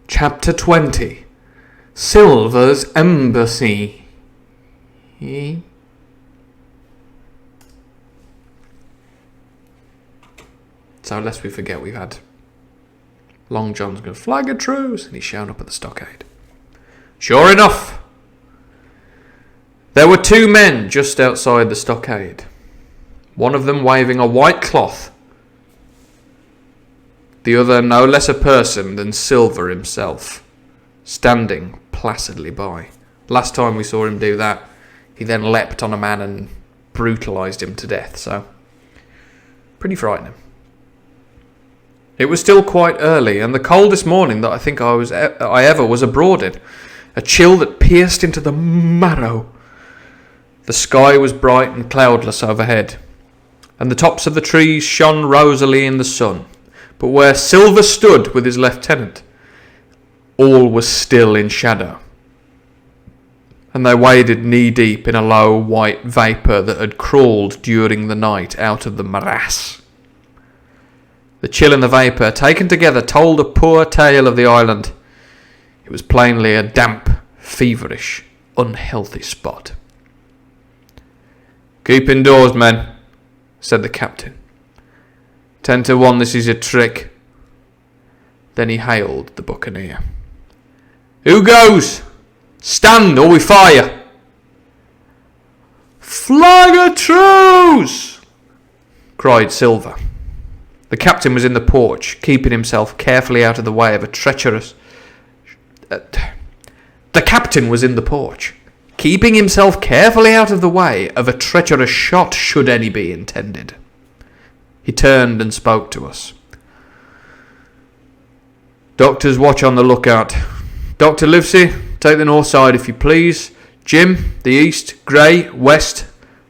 Chapter 20. Silver's Embassy. So lest we forget, we've had Long John's going to flag a truce, and he's shown up at the stockade. Sure enough, there were two men just outside the stockade. One of them waving a white cloth, the other no less a person than Silver himself, standing placidly by. Last time we saw him do that, he then leapt on a man and brutalised him to death, so pretty frightening. It was still quite early, and the coldest morning that I think I ever was abroad in. A chill that pierced into the marrow. The sky was bright and cloudless overhead, and the tops of the trees shone rosily in the sun. But where Silver stood with his lieutenant, all was still in shadow, and they waded knee-deep in a low white vapour that had crawled during the night out of the morass. The chill and the vapour, taken together, told a poor tale of the island. It was plainly a damp, feverish, unhealthy spot. "Keep indoors, men," said the captain. 10 to 1, this is a trick. Then he hailed the buccaneer. "Who goes? Stand or we fire." "Flag a truce!" cried Silver. The captain was in the porch, keeping himself carefully out of the way of a treacherous... The captain was in the porch, keeping himself carefully out of the way of a treacherous shot, should any be intended. He turned and spoke to us. "Doctors, watch on the lookout. Dr. Livesey, take the north side if you please. Jim, the east. Gray, west.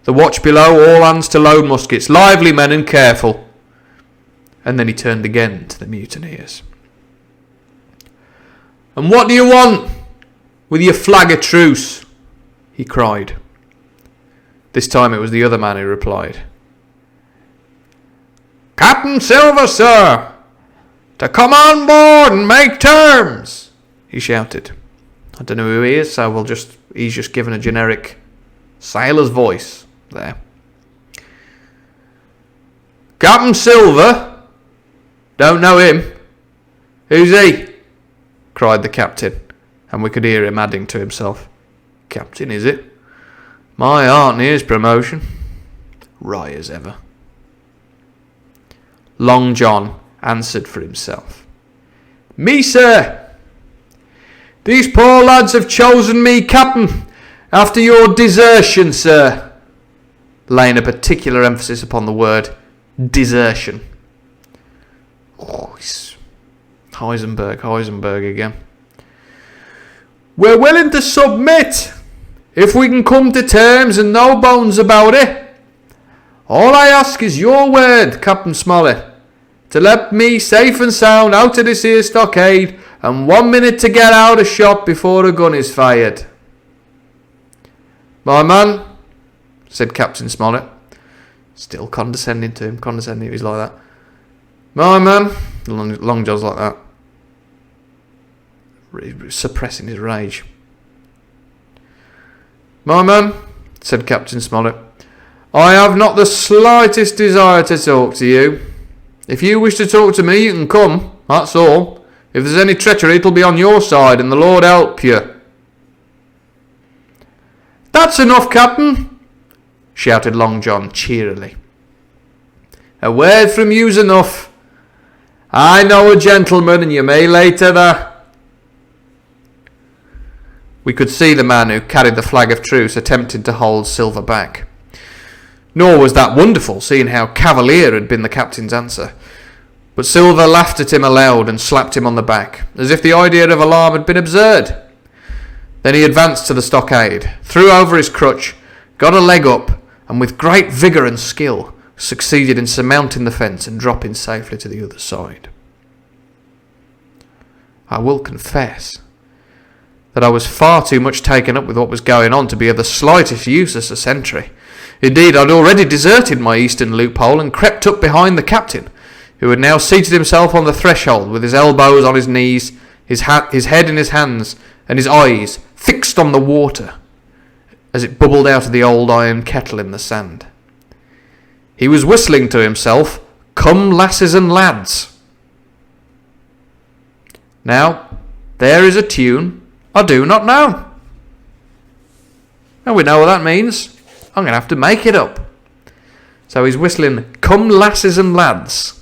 The watch below, all hands to load muskets. Lively, men, and careful." And then he turned again to the mutineers. "And what do you want with your flag of truce?" he cried. This time it was the other man who replied. "Captain Silver, sir, to come on board and make terms," he shouted. I don't know who he is, so he's just given a generic sailor's voice there. "Captain Silver? Don't know him. Who's he?" cried the captain, and we could hear him adding to himself. "Captain, is it? My heart and ears promotion. Wry as ever." Long John answered for himself. "Me, sir. These poor lads have chosen me captain after your desertion, sir," laying a particular emphasis upon the word desertion. Oh, it's Heisenberg again. "We're willing to submit if we can come to terms and no bones about it. All I ask is your word, Captain Smollett, to let me safe and sound out of this here stockade and 1 minute to get out of shot before a gun is fired." "My man," said Captain Smollett, still condescending to him, he's like that. "My man," Long John's like that, suppressing his rage. "My man," said Captain Smollett, "I have not the slightest desire to talk to you. If you wish to talk to me, you can come, that's all. If there's any treachery, it'll be on your side, and the Lord help you." "That's enough, Captain," shouted Long John cheerily. "A word from you's enough. I know a gentleman, and you may lay to that." We could see the man who carried the flag of truce attempted to hold Silver back. Nor was that wonderful, seeing how cavalier had been the captain's answer. But Silver laughed at him aloud and slapped him on the back, as if the idea of alarm had been absurd. Then he advanced to the stockade, threw over his crutch, got a leg up, and with great vigour and skill succeeded in surmounting the fence and dropping safely to the other side. I will confess that I was far too much taken up with what was going on to be of the slightest use as a sentry. Indeed, I'd already deserted my eastern loophole and crept up behind the captain, who had now seated himself on the threshold with his elbows on his knees, his head in his hands, and his eyes fixed on the water as it bubbled out of the old iron kettle in the sand. He was whistling to himself, "Come, lasses and lads." Now, there is a tune I do not know. And we know what that means. I'm going to have to make it up. So he's whistling, "Come, lasses and lads."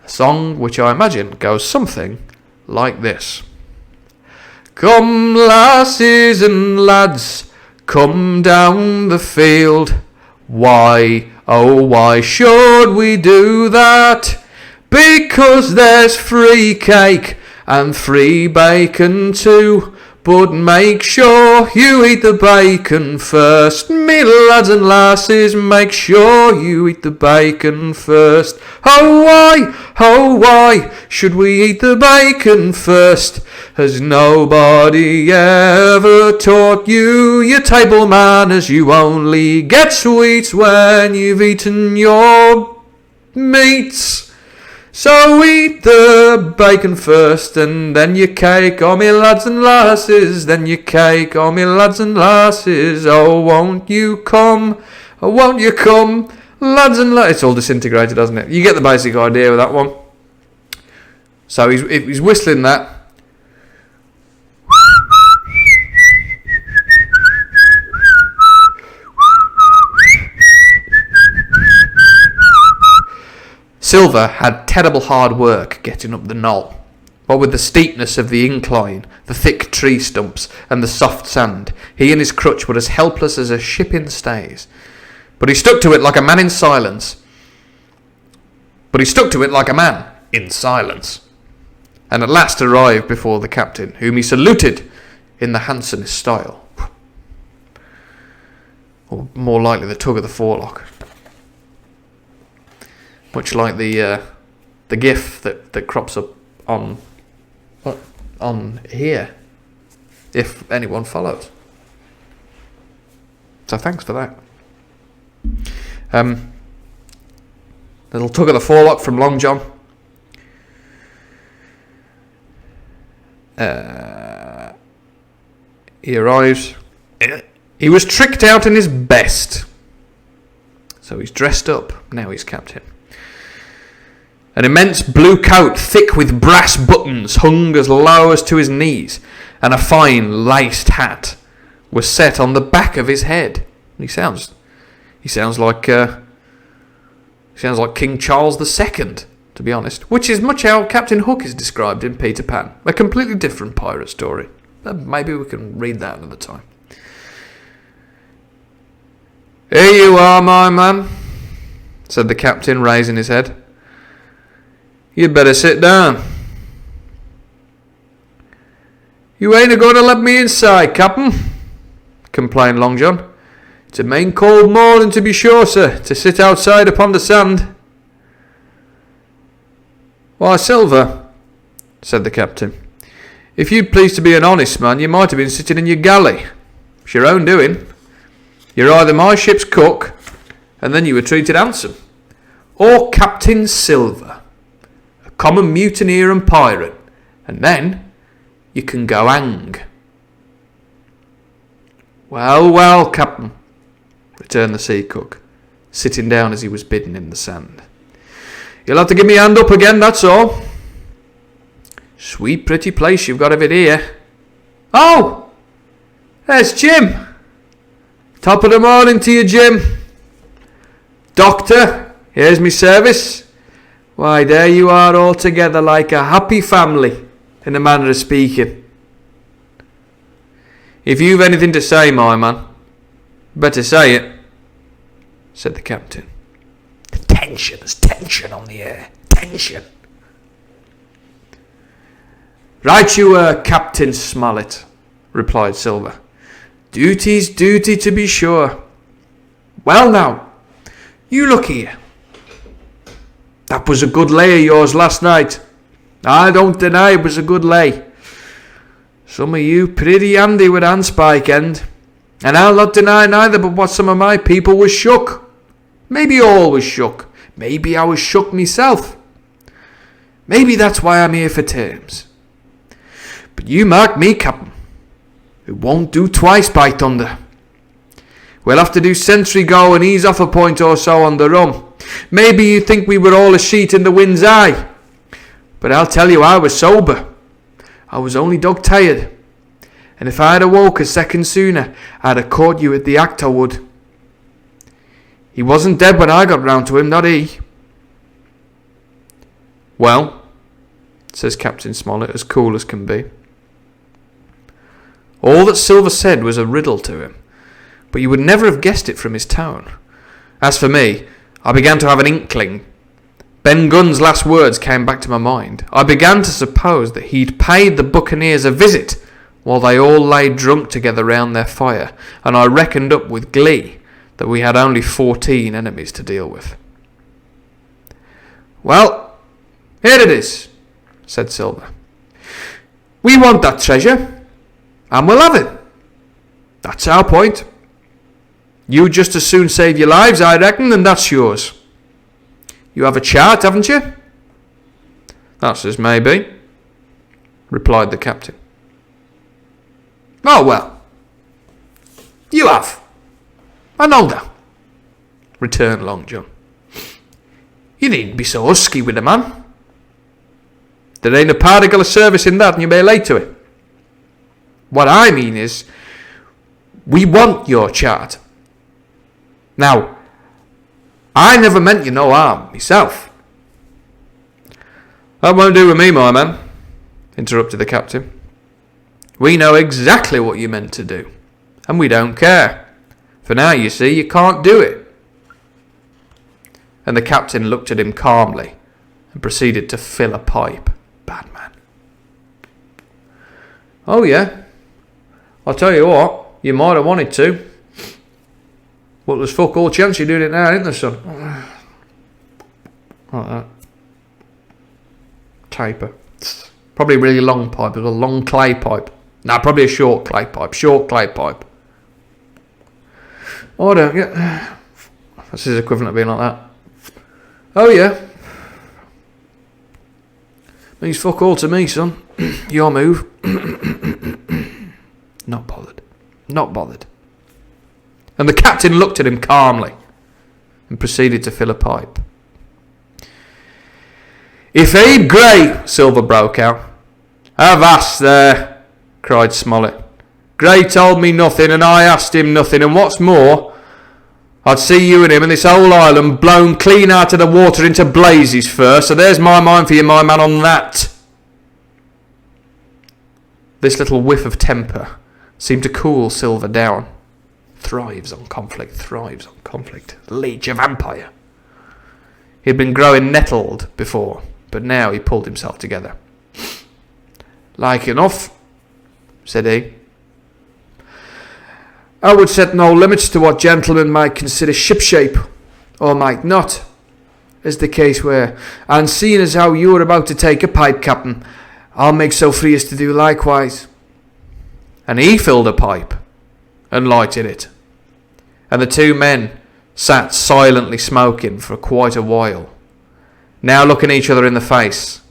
A song which I imagine goes something like this. Come, lasses and lads, come down the field. Why, oh why should we do that? Because there's free cake and free bacon too. But make sure you eat the bacon first. Me lads and lasses, make sure you eat the bacon first. Oh why should we eat the bacon first? Has nobody ever taught you your table manners? You only get sweets when you've eaten your meats. So eat the bacon first, and then your cake, oh me lads and lasses, then your cake, oh me lads and lasses. Oh, won't you come, lads and lasses. It's all disintegrated, hasn't it? You get the basic idea with that one. So he's whistling that. Silver had terrible hard work getting up the knoll. What with the steepness of the incline, the thick tree stumps, and the soft sand, he and his crutch were as helpless as a ship in stays. But he stuck to it like a man in silence. And at last arrived before the captain, whom he saluted in the handsomest style. Or more likely the tug of the forelock. Much like the gif that crops up on here, if anyone follows. So thanks for that. Little tug of the forelock from Long John. He arrives. He was tricked out in his best. So he's dressed up. Now he's captain. An immense blue coat, thick with brass buttons, hung as low as to his knees, and a fine laced hat was set on the back of his head. He sounds like King Charles II, to be honest, which is much how Captain Hook is described in Peter Pan, a completely different pirate story. Maybe we can read that another time. "Here you are, my man," said the captain, raising his head. "You'd better sit down." "You ain't a-going to let me inside, Captain," complained Long John. "It's a main cold morning, to be sure, sir, to sit outside upon the sand." "Why, Silver," said the captain, "if you'd please to be an honest man, you might have been sitting in your galley. It's your own doing. You're either my ship's cook, and then you were treated handsome, or Captain Silver, common mutineer and pirate, and then you can go hang." Well, Captain," returned the sea cook, sitting down as he was bidden in the sand. "You'll have to give me a hand up again, that's all. Sweet pretty place you've got of it here. Oh, there's Jim. Top of the morning to you, Jim. Doctor, here's me service. Why, there you are all together like a happy family, in a manner of speaking. If you've anything to say, my man, better say it," said the captain. There's tension on the air. Tension. "Right you were, Captain Smollett," replied Silver. "Duty's duty, to be sure. Well now, you look here. That was a good lay of yours last night. I don't deny it was a good lay. Some of you pretty handy with handspike end, and I'll not deny neither but what some of my people was shook. Maybe all was shook. Maybe I was shook myself. Maybe that's why I'm here for terms. But you mark me, Captain. It won't do twice, by thunder. We'll have to do sentry go and ease off a point or so on the rum. Maybe you think we were all a sheet in the wind's eye. But I'll tell you I was sober. I was only dog-tired. And if I'd awoke a second sooner, I'd have caught you at the act, I would. He wasn't dead when I got round to him, not he. Well, says Captain Smollett, as cool as can be. All that Silver said was a riddle to him, but you would never have guessed it from his tone. As for me, I began to have an inkling. Ben Gunn's last words came back to my mind. I began to suppose that he'd paid the buccaneers a visit while they all lay drunk together round their fire, and I reckoned up with glee that we had only 14 enemies to deal with. Well, here it is, said Silver. We want that treasure, and we'll have it. That's our point. You just as soon save your lives, I reckon, and that's yours. You have a chart, haven't you? That's as may be, replied the captain. Oh, well, you have. I know that, returned Long John. You needn't be so husky with a man. There ain't a particle of service in that, and you may lay to it. What I mean is, we want your chart. Now, I never meant you no harm, myself. That won't do with me, my man, interrupted the captain. We know exactly what you meant to do, and we don't care. For now, you see, you can't do it. And the captain looked at him calmly and proceeded to fill a pipe. Bad man. Oh, yeah. I'll tell you what, you might have wanted to. Well, there's fuck all chance you're doing it now, isn't there, son? Like that. Taper. Probably a really long pipe. It's a long clay pipe. No, probably a short clay pipe. Short clay pipe. Oh, I don't get... That's his equivalent of being like that. Oh, yeah. Means fuck all to me, son. Your move. Not bothered. Not bothered. And the captain looked at him calmly and proceeded to fill a pipe. If he'd Gray, Silver broke out. Avast there, cried Smollett. Gray told me nothing and I asked him nothing, and what's more, I'd see you and him and this whole island blown clean out of the water into blazes first, so there's my mind for you, my man, on that. This little whiff of temper seemed to cool Silver down. Thrives on conflict, thrives on conflict. Leech, a vampire. He had been growing nettled before, but now he pulled himself together. Like enough, said he. I would set no limits to what gentlemen might consider shipshape, or might not, as the case were, and seeing as how you are about to take a pipe, Captain, I'll make so free as to do likewise. And he filled a pipe, and lighted it, and the two men sat silently smoking for quite a while, now looking each other in the face,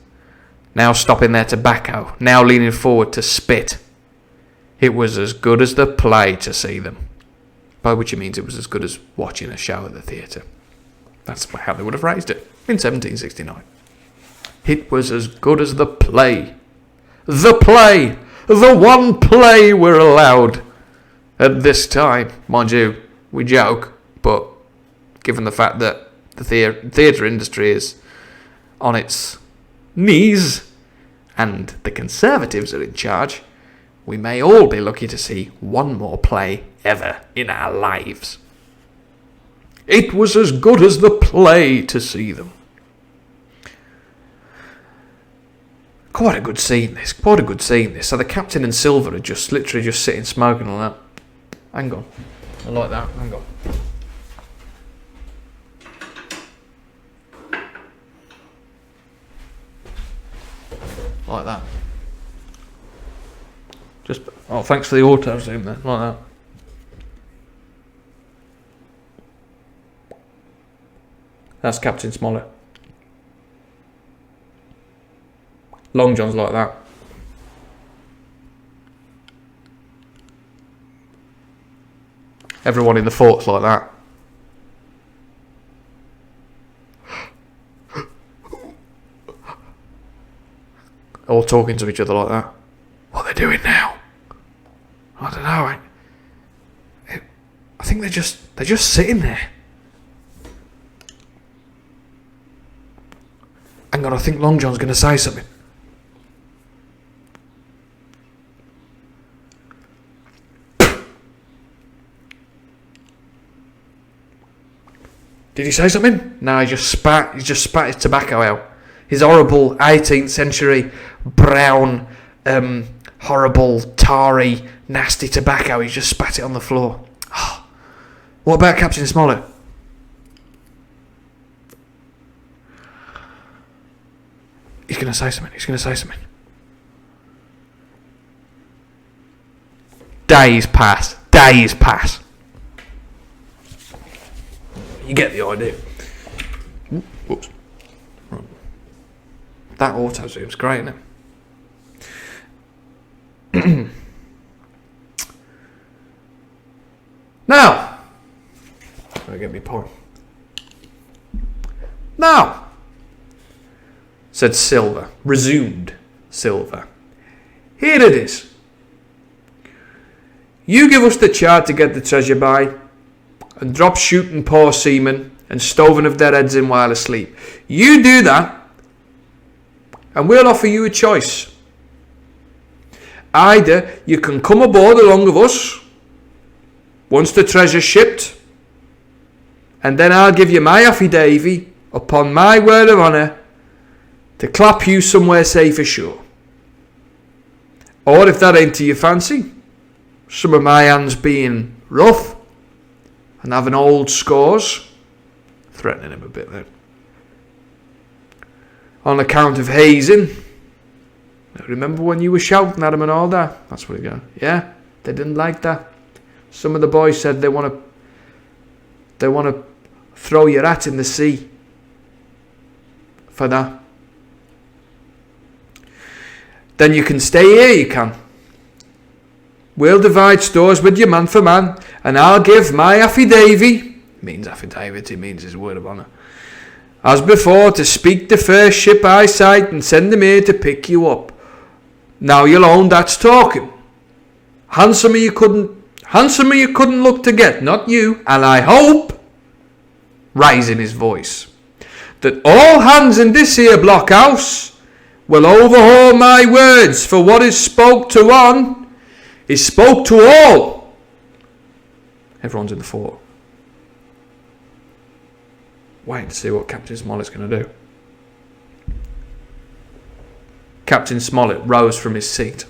now stopping their tobacco, now leaning forward to spit. It was as good as the play to see them. By which he means it was as good as watching a show at the theatre. That's how they would have phrased it in 1769. It was as good as the play. The play! The one play we're allowed at this time. Mind you, we joke, but given the fact that the theatre industry is on its knees and the Conservatives are in charge, we may all be lucky to see one more play ever in our lives. It was as good as the play to see them. Quite a good scene, this. Quite a good scene, this. So the captain and Silver are just literally just sitting smoking on that. Hang on. I like that. Hang on. Like that. Just, oh, thanks for the auto zoom there, like that. That's Captain Smollett. Long John's like that. Everyone in the fort's like that. All talking to each other like that. What are they doing now? I don't know. I think they're just sitting there. Hang on, I think Long John's going to say something. Did he say something? No, he just spat his tobacco out. His horrible 18th century brown, horrible, tarry, nasty tobacco. He just spat it on the floor. Oh. What about Captain Smollett? He's going to say something. Days pass. You get the idea. Whoops. That auto zoom's great, isn't it? Now, I get me point. Now, said Silver, resumed Silver. Here it is. You give us the chart to get the treasure by, and drop shooting poor seamen and stoving of their heads in while asleep. You do that, and we'll offer you a choice. Either you can come aboard along of us once the treasure's shipped, and then I'll give you my affidavit upon my word of honour to clap you somewhere safe ashore. Or if that ain't to your fancy, some of my hands being rough and having old scores, threatening him a bit there, on account of hazing. Now, remember when you were shouting at him and all that? That's what he got. Yeah, they didn't like that. Some of the boys said they want to throw your hat in the sea for that. Then you can stay here, you can. We'll divide stores with you man for man, and I'll give my affidavit, means affidavit, it means his word of honour, as before, to speak the first ship I sight and send them here to pick you up. Now you'll own that's talking. Handsomer you couldn't look to get, not you, and I hope, raising his voice, that all hands in this here blockhouse will overhaul my words, for what is spoke to one is spoke to all. Everyone's in the fort, waiting to see what Captain Smollett's going to do. Captain Smollett rose from his seat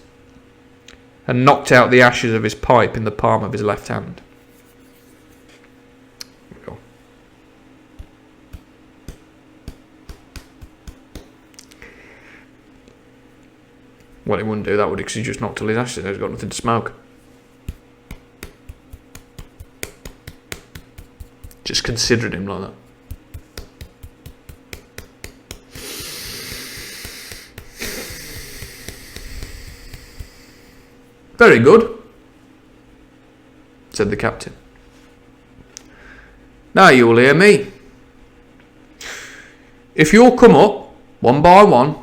and knocked out the ashes of his pipe in the palm of his left hand. Well, he wouldn't do that, would he? Because he just knocked all his ashes out. He's got nothing to smoke. Just considered him like that. Very good, said the captain. Now you'll hear me. If you'll come up, one by one,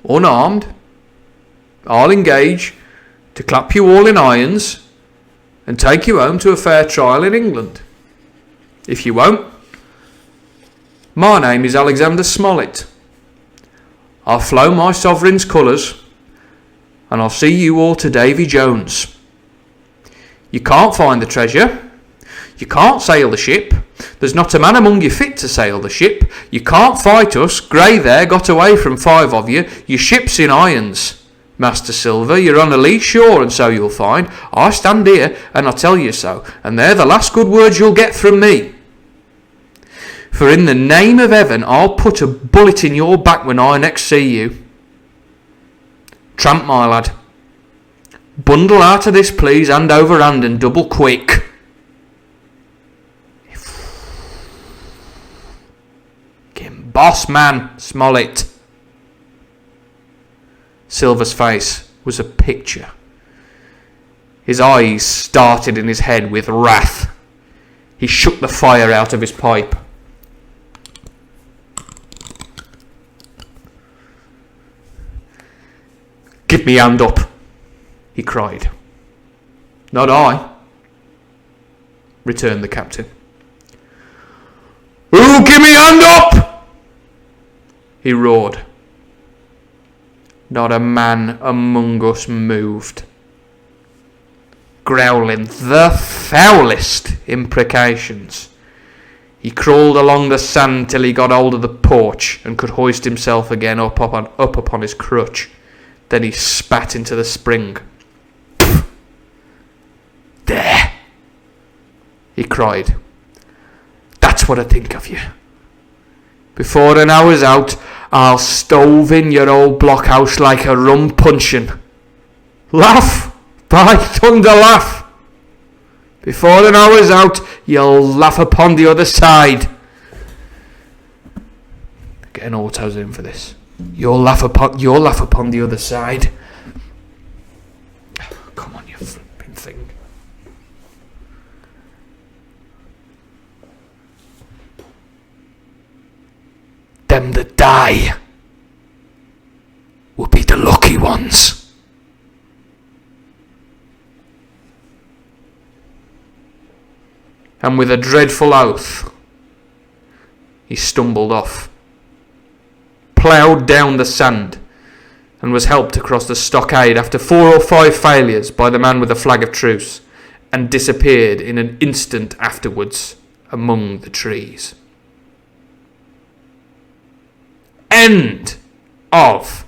unarmed, I'll engage to clap you all in irons and take you home to a fair trial in England. If you won't, my name is Alexander Smollett. I'll flow my sovereign's colours, and I'll see you all to Davy Jones. You can't find the treasure. You can't sail the ship. There's not a man among you fit to sail the ship. You can't fight us. Grey there got away from 5 of you. Your ship's in irons. Master Silver, you're on a lee shore, and so you'll find. I stand here, and I tell you so, and they're the last good words you'll get from me. For in the name of heaven, I'll put a bullet in your back when I next see you. Tramp, my lad. Bundle out of this, please, hand over hand, and double quick. Boss man, Smollett. Silver's face was a picture. His eyes started in his head with wrath. He shook the fire out of his pipe. "Give me hand up," he cried. "Not I," returned the captain. "Who give me hand up?" he roared. Not a man among us moved. Growling the foulest imprecations, he crawled along the sand till he got hold of the porch and could hoist himself again up upon his crutch. Then he spat into the spring. "There," he cried. "That's what I think of you. Before an hour's out, I'll stove in your old blockhouse like a rum puncheon. Laugh, by thunder, laugh. Before an hour's out, you'll laugh upon the other side." Get an autos in for this. You'll laugh upon the other side. Come on, you flipping thing. Them that die will be the lucky ones. And with a dreadful oath, he stumbled off, ploughed down the sand, and was helped across the stockade after 4 or 5 failures by the man with the flag of truce, and disappeared in an instant afterwards among the trees. End of